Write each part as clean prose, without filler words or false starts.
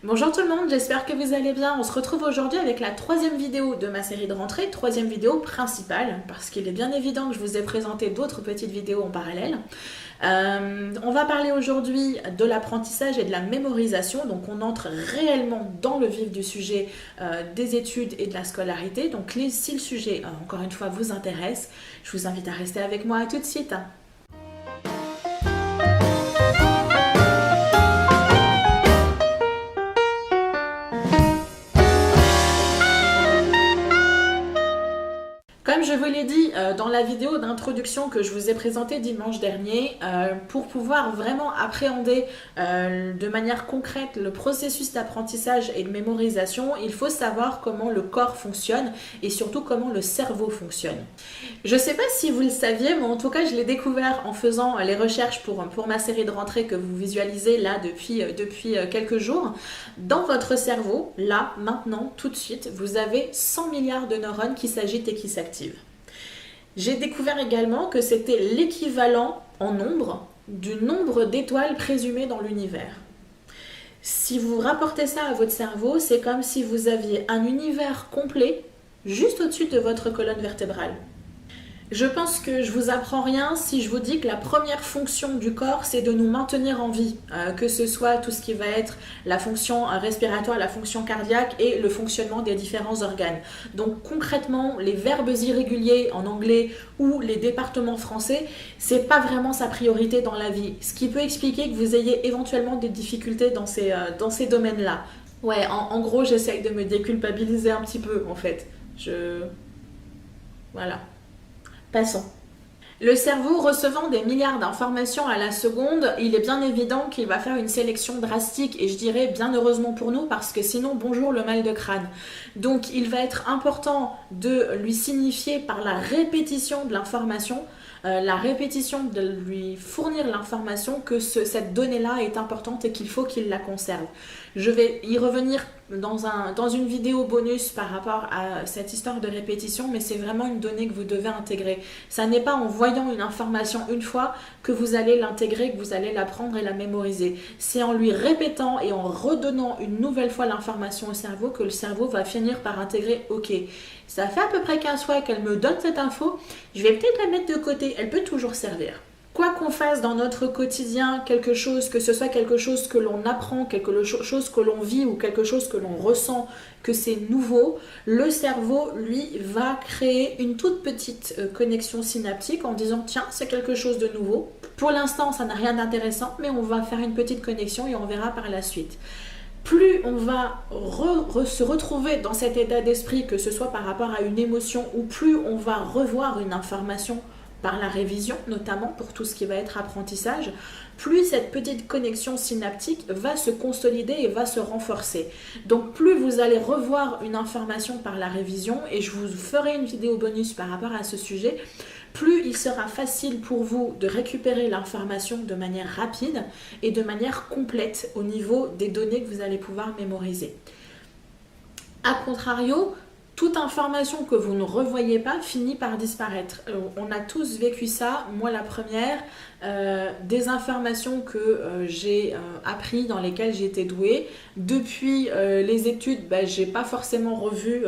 Bonjour tout le monde, j'espère que vous allez bien. On se retrouve aujourd'hui avec la troisième vidéo de ma série de rentrée, troisième vidéo principale, parce qu'il est bien évident que je vous ai présenté d'autres petites vidéos en parallèle. On va parler aujourd'hui de l'apprentissage et de la mémorisation, donc on entre réellement dans le vif du sujet des études et de la scolarité. Donc si le sujet, encore une fois, vous intéresse, je vous invite à rester avec moi tout de suite. Comme je vous l'ai dit dans la vidéo d'introduction que je vous ai présentée dimanche dernier, pour pouvoir vraiment appréhender de manière concrète le processus d'apprentissage et de mémorisation, il faut savoir comment le corps fonctionne et surtout comment le cerveau fonctionne. Je ne sais pas si vous le saviez, mais en tout cas je l'ai découvert en faisant les recherches pour ma série de rentrée que vous visualisez là depuis quelques jours. Dans votre cerveau, là, maintenant, tout de suite, vous avez 100 milliards de neurones qui s'agitent et qui s'activent. J'ai découvert également que c'était l'équivalent en nombre du nombre d'étoiles présumées dans l'univers. Si vous rapportez ça à votre cerveau, c'est comme si vous aviez un univers complet juste au-dessus de votre colonne vertébrale. Je pense que je vous apprends rien si je vous dis que la première fonction du corps, c'est de nous maintenir en vie, que ce soit tout ce qui va être la fonction respiratoire, la fonction cardiaque et le fonctionnement des différents organes. Donc concrètement, les verbes irréguliers en anglais ou les départements français, c'est pas vraiment sa priorité dans la vie. Ce qui peut expliquer que vous ayez éventuellement des difficultés dans ces domaines-là. Ouais, en gros, j'essaye de me déculpabiliser un petit peu en fait. Voilà. Passons. Le cerveau recevant des milliards d'informations à la seconde, il est bien évident qu'il va faire une sélection drastique et je dirais bien heureusement pour nous parce que sinon bonjour le mal de crâne. Donc il va être important de lui signifier par la répétition de l'information, la répétition de lui fournir l'information que cette donnée-là est importante et qu'il faut qu'il la conserve. Je vais y revenir dans une vidéo bonus par rapport à cette histoire de répétition, mais c'est vraiment une donnée que vous devez intégrer. Ça n'est pas en voyant une information une fois que vous allez l'intégrer, que vous allez l'apprendre et la mémoriser. C'est en lui répétant et en redonnant une nouvelle fois l'information au cerveau que le cerveau va finir par intégrer. Ok, ça fait à peu près 15 fois qu'elle me donne cette info, je vais peut-être la mettre de côté, elle peut toujours servir. Quoi qu'on fasse dans notre quotidien, quelque chose, que ce soit quelque chose que l'on apprend, quelque chose que l'on vit ou quelque chose que l'on ressent, que c'est nouveau, le cerveau, lui, va créer une toute petite connexion synaptique en disant « Tiens, c'est quelque chose de nouveau. Pour l'instant, ça n'a rien d'intéressant, mais on va faire une petite connexion et on verra par la suite. » Plus on va se retrouver dans cet état d'esprit, que ce soit par rapport à une émotion, ou plus on va revoir une information par la révision, notamment pour tout ce qui va être apprentissage, plus cette petite connexion synaptique va se consolider et va se renforcer. Donc plus vous allez revoir une information par la révision, et je vous ferai une vidéo bonus par rapport à ce sujet, plus il sera facile pour vous de récupérer l'information de manière rapide et de manière complète au niveau des données que vous allez pouvoir mémoriser. A contrario, toute information que vous ne revoyez pas finit par disparaître. On a tous vécu ça, moi la première, des informations que j'ai appris, dans lesquelles j'ai été douée. Depuis les études, j'ai pas forcément revu.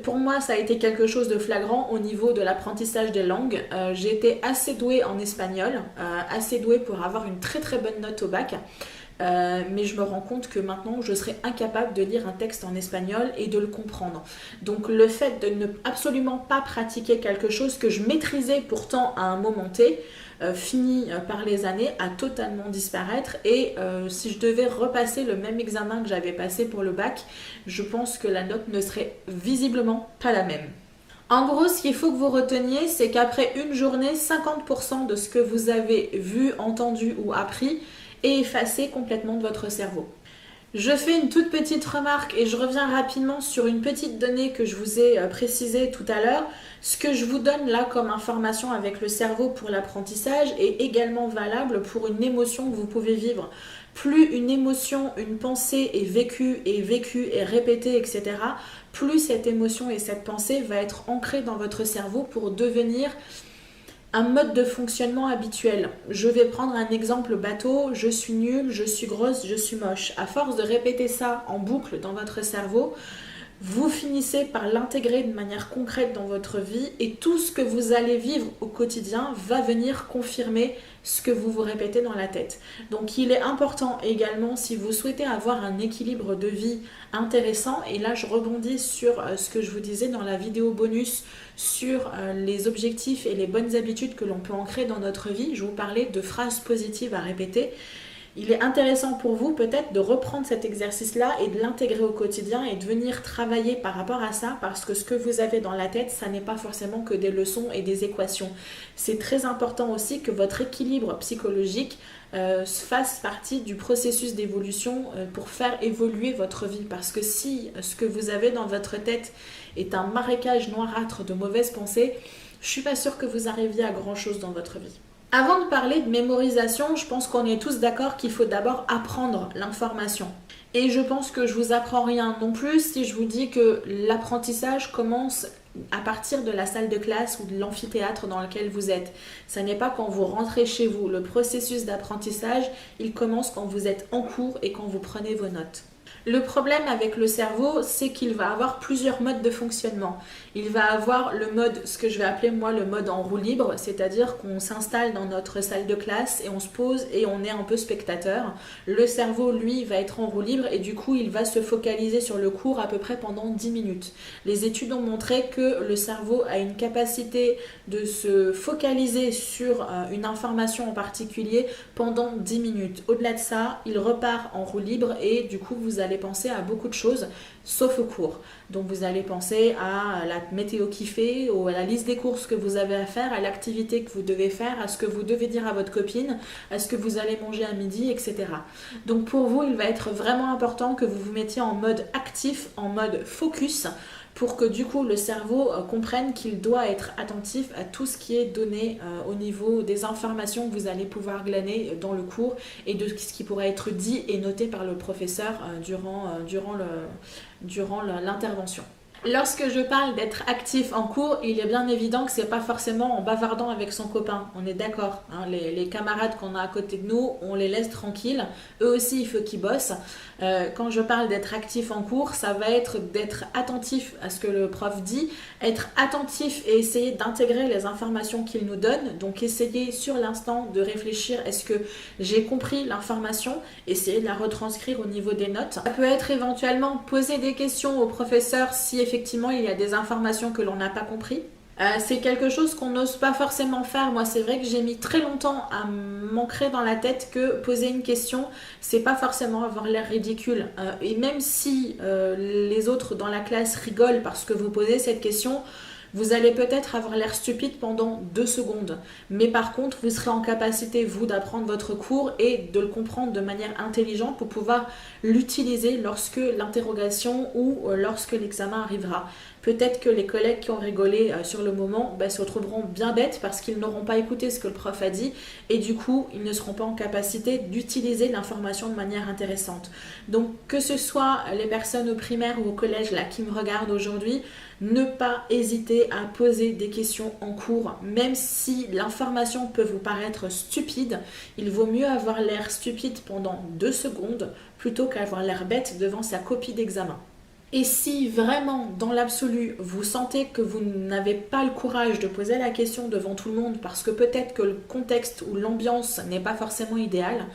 Pour moi, ça a été quelque chose de flagrant au niveau de l'apprentissage des langues. J'ai été assez douée en espagnol, assez douée pour avoir une très très bonne note au bac. Mais je me rends compte que maintenant je serais incapable de lire un texte en espagnol et de le comprendre. Donc le fait de ne absolument pas pratiquer quelque chose que je maîtrisais pourtant à un moment T finit par les années à totalement disparaître, et si je devais repasser le même examen que j'avais passé pour le bac, je pense que la note ne serait visiblement pas la même. En gros, ce qu'il faut que vous reteniez, c'est qu'après une journée, 50% de ce que vous avez vu, entendu ou appris est effacé complètement de votre cerveau. Je fais une toute petite remarque et je reviens rapidement sur une petite donnée que je vous ai précisée tout à l'heure. Ce que je vous donne là comme information avec le cerveau pour l'apprentissage est également valable pour une émotion que vous pouvez vivre. Plus une émotion, une pensée est vécue et répétée, etc., plus cette émotion et cette pensée va être ancrée dans votre cerveau pour devenir un mode de fonctionnement habituel. Je vais prendre un exemple bateau, je suis nulle, je suis grosse, je suis moche. À force de répéter ça en boucle dans votre cerveau, vous finissez par l'intégrer de manière concrète dans votre vie et tout ce que vous allez vivre au quotidien va venir confirmer ce que vous vous répétez dans la tête. Donc il est important également, si vous souhaitez avoir un équilibre de vie intéressant, et là je rebondis sur ce que je vous disais dans la vidéo bonus sur les objectifs et les bonnes habitudes que l'on peut ancrer dans notre vie, je vous parlais de phrases positives à répéter. Il est intéressant pour vous peut-être de reprendre cet exercice-là et de l'intégrer au quotidien et de venir travailler par rapport à ça, parce que ce que vous avez dans la tête, ça n'est pas forcément que des leçons et des équations. C'est très important aussi que votre équilibre psychologique fasse partie du processus d'évolution pour faire évoluer votre vie, parce que si ce que vous avez dans votre tête est un marécage noirâtre de mauvaises pensées, je suis pas sûre que vous arriviez à grand chose dans votre vie. Avant de parler de mémorisation, je pense qu'on est tous d'accord qu'il faut d'abord apprendre l'information. Et je pense que je vous apprends rien non plus si je vous dis que l'apprentissage commence à partir de la salle de classe ou de l'amphithéâtre dans lequel vous êtes. Ça n'est pas quand vous rentrez chez vous. Le processus d'apprentissage, il commence quand vous êtes en cours et quand vous prenez vos notes. Le problème avec le cerveau, c'est qu'il va avoir plusieurs modes de fonctionnement. Il va avoir le mode, ce que je vais appeler moi le mode en roue libre, c'est-à-dire qu'on s'installe dans notre salle de classe et on se pose et on est un peu spectateur. Le cerveau, lui, va être en roue libre et du coup, il va se focaliser sur le cours à peu près pendant 10 minutes. Les études ont montré que le cerveau a une capacité de se focaliser sur une information en particulier pendant 10 minutes. Au-delà de ça, il repart en roue libre et du coup, vous allez penser à beaucoup de choses, sauf au cours. Donc vous allez penser à la météo qui fait, à la liste des courses que vous avez à faire, à l'activité que vous devez faire, à ce que vous devez dire à votre copine, à ce que vous allez manger à midi, etc. Donc pour vous, il va être vraiment important que vous vous mettiez en mode actif, en mode focus, pour que du coup le cerveau comprenne qu'il doit être attentif à tout ce qui est donné au niveau des informations que vous allez pouvoir glaner dans le cours et de ce qui pourrait être dit et noté par le professeur durant l'intervention. Lorsque je parle d'être actif en cours, il est bien évident que c'est pas forcément en bavardant avec son copain, on est d'accord, hein, les camarades qu'on a à côté de nous, on les laisse tranquilles, eux aussi il faut qu'ils bossent. Quand je parle d'être actif en cours, ça va être d'être attentif à ce que le prof dit, être attentif et essayer d'intégrer les informations qu'il nous donne, donc essayer sur l'instant de réfléchir, est-ce que j'ai compris l'information, essayer de la retranscrire au niveau des notes. Ça peut être éventuellement poser des questions au professeur si effectivement il y a des informations que l'on n'a pas compris. C'est quelque chose qu'on n'ose pas forcément faire. Moi, c'est vrai que j'ai mis très longtemps à m'ancrer dans la tête que poser une question, c'est pas forcément avoir l'air ridicule. Et même si les autres dans la classe rigolent parce que vous posez cette question, vous allez peut-être avoir l'air stupide pendant 2 secondes. Mais par contre, vous serez en capacité, vous, d'apprendre votre cours et de le comprendre de manière intelligente pour pouvoir l'utiliser lorsque l'interrogation ou lorsque l'examen arrivera. Peut-être que les collègues qui ont rigolé sur le moment se retrouveront bien bêtes parce qu'ils n'auront pas écouté ce que le prof a dit et du coup, ils ne seront pas en capacité d'utiliser l'information de manière intéressante. Donc, que ce soit les personnes au primaire ou au collège là, qui me regardent aujourd'hui, ne pas hésiter à poser des questions en cours, même si l'information peut vous paraître stupide, il vaut mieux avoir l'air stupide pendant 2 secondes plutôt qu'avoir l'air bête devant sa copie d'examen. Et si vraiment, dans l'absolu, vous sentez que vous n'avez pas le courage de poser la question devant tout le monde parce que peut-être que le contexte ou l'ambiance n'est pas forcément idéal,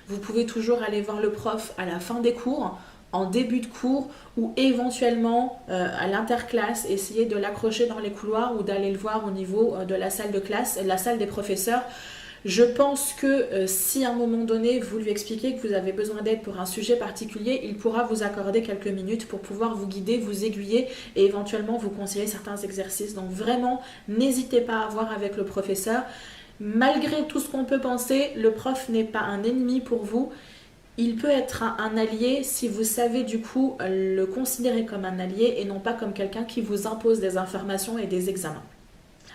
vous pouvez toujours aller voir le prof à la fin des cours, en début de cours ou éventuellement à l'interclasse, essayer de l'accrocher dans les couloirs ou d'aller le voir au niveau de la salle de classe, la salle des professeurs. Je pense que si à un moment donné vous lui expliquez que vous avez besoin d'aide pour un sujet particulier, il pourra vous accorder quelques minutes pour pouvoir vous guider, vous aiguiller et éventuellement vous conseiller certains exercices. Donc vraiment, n'hésitez pas à voir avec le professeur. Malgré tout ce qu'on peut penser, le prof n'est pas un ennemi pour vous. Il peut être un allié si vous savez du coup le considérer comme un allié et non pas comme quelqu'un qui vous impose des informations et des examens.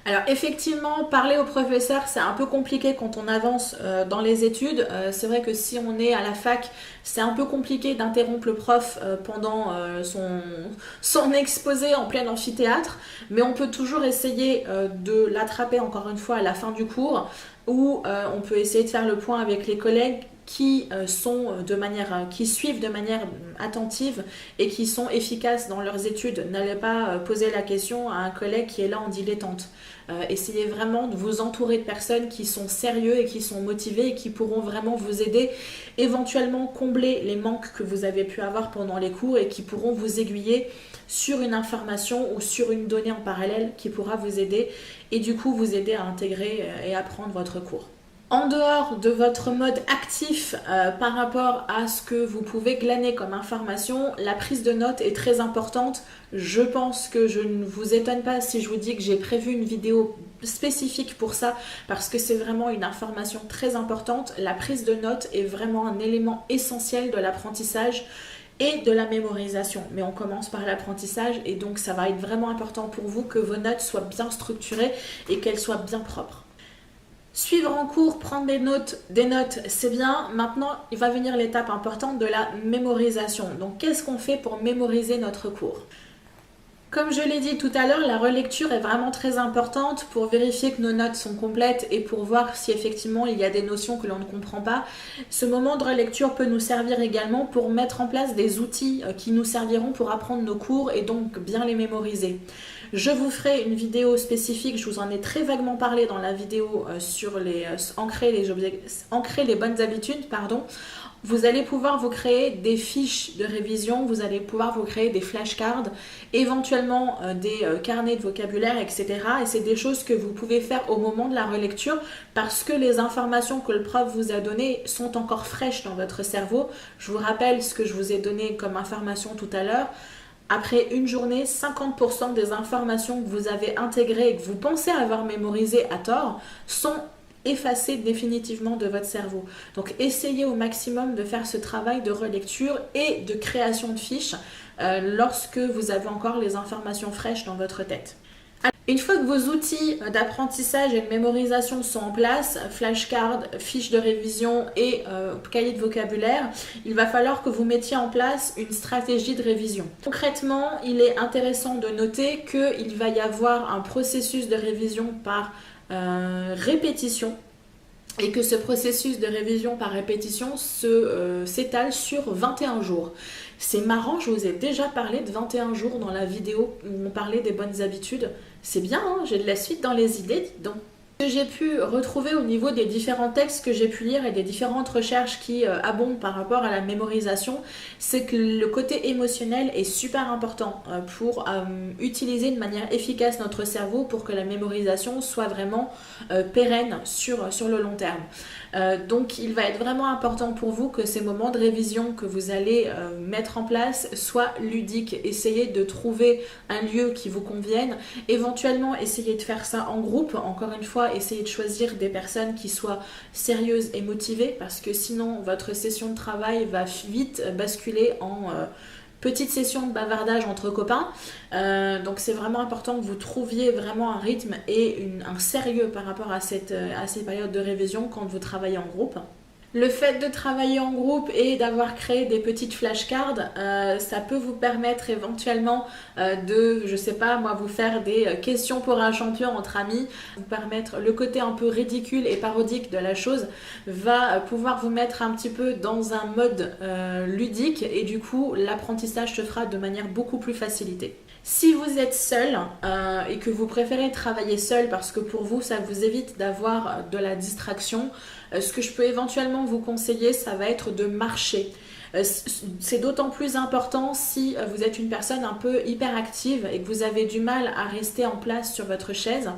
Alors effectivement, parler au professeur, c'est un peu compliqué quand on avance dans les études. C'est vrai que si on est à la fac, c'est un peu compliqué d'interrompre le prof pendant son exposé en plein amphithéâtre, mais on peut toujours essayer de l'attraper encore une fois à la fin du cours, ou on peut essayer de faire le point avec les collègues qui suivent de manière attentive et qui sont efficaces dans leurs études. N'allez pas poser la question à un collègue qui est là en dilettante. Essayez vraiment de vous entourer de personnes qui sont sérieux et qui sont motivées et qui pourront vraiment vous aider, éventuellement combler les manques que vous avez pu avoir pendant les cours et qui pourront vous aiguiller sur une information ou sur une donnée en parallèle qui pourra vous aider et du coup vous aider à intégrer et apprendre votre cours. En dehors de votre mode actif par rapport à ce que vous pouvez glaner comme information, la prise de notes est très importante. Je pense que je ne vous étonne pas si je vous dis que j'ai prévu une vidéo spécifique pour ça parce que c'est vraiment une information très importante. La prise de notes est vraiment un élément essentiel de l'apprentissage et de la mémorisation. Mais on commence par l'apprentissage et donc ça va être vraiment important pour vous que vos notes soient bien structurées et qu'elles soient bien propres. Suivre en cours, prendre des notes, c'est bien. Maintenant, il va venir l'étape importante de la mémorisation. Donc, qu'est-ce qu'on fait pour mémoriser notre cours ? Comme je l'ai dit tout à l'heure, la relecture est vraiment très importante pour vérifier que nos notes sont complètes et pour voir si effectivement il y a des notions que l'on ne comprend pas. Ce moment de relecture peut nous servir également pour mettre en place des outils qui nous serviront pour apprendre nos cours et donc bien les mémoriser. Je vous ferai une vidéo spécifique, je vous en ai très vaguement parlé dans la vidéo sur ancrer les bonnes habitudes, pardon. Vous allez pouvoir vous créer des fiches de révision, vous allez pouvoir vous créer des flashcards, éventuellement des carnets de vocabulaire, etc. Et c'est des choses que vous pouvez faire au moment de la relecture parce que les informations que le prof vous a données sont encore fraîches dans votre cerveau. Je vous rappelle ce que je vous ai donné comme information tout à l'heure. Après une journée, 50% des informations que vous avez intégrées et que vous pensez avoir mémorisées à tort sont effacées définitivement de votre cerveau. Donc essayez au maximum de faire ce travail de relecture et de création de fiches lorsque vous avez encore les informations fraîches dans votre tête. Une fois que vos outils d'apprentissage et de mémorisation sont en place, flashcards, fiches de révision et cahiers de vocabulaire, il va falloir que vous mettiez en place une stratégie de révision. Concrètement, il est intéressant de noter qu'il va y avoir un processus de révision par répétition et que ce processus de révision par répétition s'étale sur 21 jours. C'est marrant, je vous ai déjà parlé de 21 jours dans la vidéo où on parlait des bonnes habitudes. C'est bien, hein, j'ai de la suite dans les idées, dites donc. Ce que j'ai pu retrouver au niveau des différents textes que j'ai pu lire et des différentes recherches qui abondent par rapport à la mémorisation, c'est que le côté émotionnel est super important pour utiliser de manière efficace notre cerveau pour que la mémorisation soit vraiment pérenne sur le long terme. Donc il va être vraiment important pour vous que ces moments de révision que vous allez mettre en place soient ludiques. Essayez de trouver un lieu qui vous convienne, éventuellement essayez de faire ça en groupe, encore une fois essayez de choisir des personnes qui soient sérieuses et motivées parce que sinon votre session de travail va vite basculer en petite session de bavardage entre copains. Donc c'est vraiment important que vous trouviez vraiment un rythme et un sérieux par rapport à ces périodes de révision quand vous travaillez en groupe. Le fait de travailler en groupe et d'avoir créé des petites flashcards, ça peut vous permettre éventuellement de, je sais pas moi, vous faire des questions pour un champion entre amis, vous permettre le côté un peu ridicule et parodique de la chose va pouvoir vous mettre un petit peu dans un mode ludique et du coup l'apprentissage se fera de manière beaucoup plus facilitée. Si vous êtes seul et que vous préférez travailler seul parce que pour vous ça vous évite d'avoir de la distraction, ce que je peux éventuellement vous conseiller, ça va être de marcher. C'est d'autant plus important si vous êtes une personne un peu hyperactive et que vous avez du mal à rester en place sur votre chaise.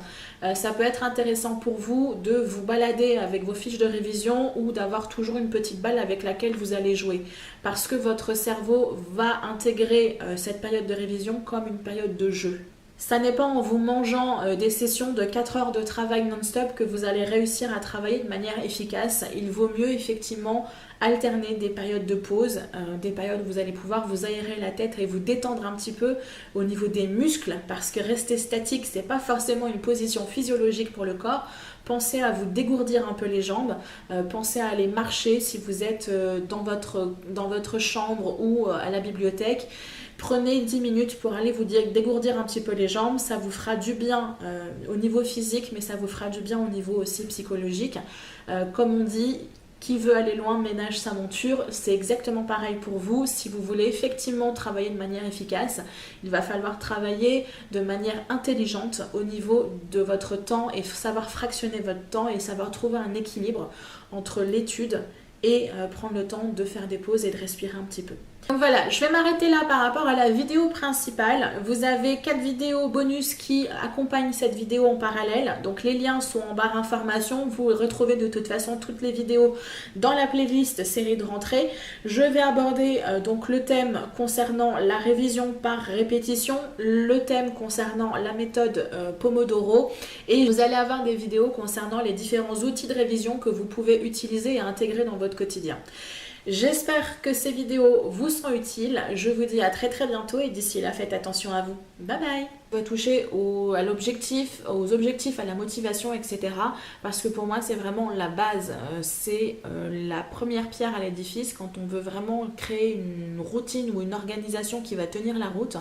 Ça peut être intéressant pour vous de vous balader avec vos fiches de révision ou d'avoir toujours une petite balle avec laquelle vous allez jouer. Parce que votre cerveau va intégrer cette période de révision comme une période de jeu. Ça n'est pas en vous mangeant des sessions de 4 heures de travail non-stop que vous allez réussir à travailler de manière efficace. Il vaut mieux effectivement alterner des périodes de pause, des périodes où vous allez pouvoir vous aérer la tête et vous détendre un petit peu au niveau des muscles, parce que rester statique, c'est pas forcément une position physiologique pour le corps. Pensez à vous dégourdir un peu les jambes, pensez à aller marcher si vous êtes dans votre chambre ou à la bibliothèque. Prenez 10 minutes pour aller vous dégourdir un petit peu les jambes, ça vous fera du bien au niveau physique, mais ça vous fera du bien au niveau aussi psychologique. Comme on dit, qui veut aller loin ménage sa monture, c'est exactement pareil pour vous. Si vous voulez effectivement travailler de manière efficace, il va falloir travailler de manière intelligente au niveau de votre temps et savoir fractionner votre temps et savoir trouver un équilibre entre l'étude et prendre le temps de faire des pauses et de respirer un petit peu. Donc voilà, je vais m'arrêter là par rapport à la vidéo principale. Vous avez 4 vidéos bonus qui accompagnent cette vidéo en parallèle. Donc les liens sont en barre information. Vous retrouvez de toute façon toutes les vidéos dans la playlist série de rentrée. Je vais aborder donc le thème concernant la révision par répétition, le thème concernant la méthode Pomodoro, et vous allez avoir des vidéos concernant les différents outils de révision que vous pouvez utiliser et intégrer dans votre quotidien. J'espère que ces vidéos vous sont utiles. Je vous dis à très bientôt et d'ici là, faites attention à vous. Bye bye. On va toucher aux objectifs, à la motivation, etc. Parce que pour moi, c'est vraiment la base. C'est la première pierre à l'édifice quand on veut vraiment créer une routine ou une organisation qui va tenir la route.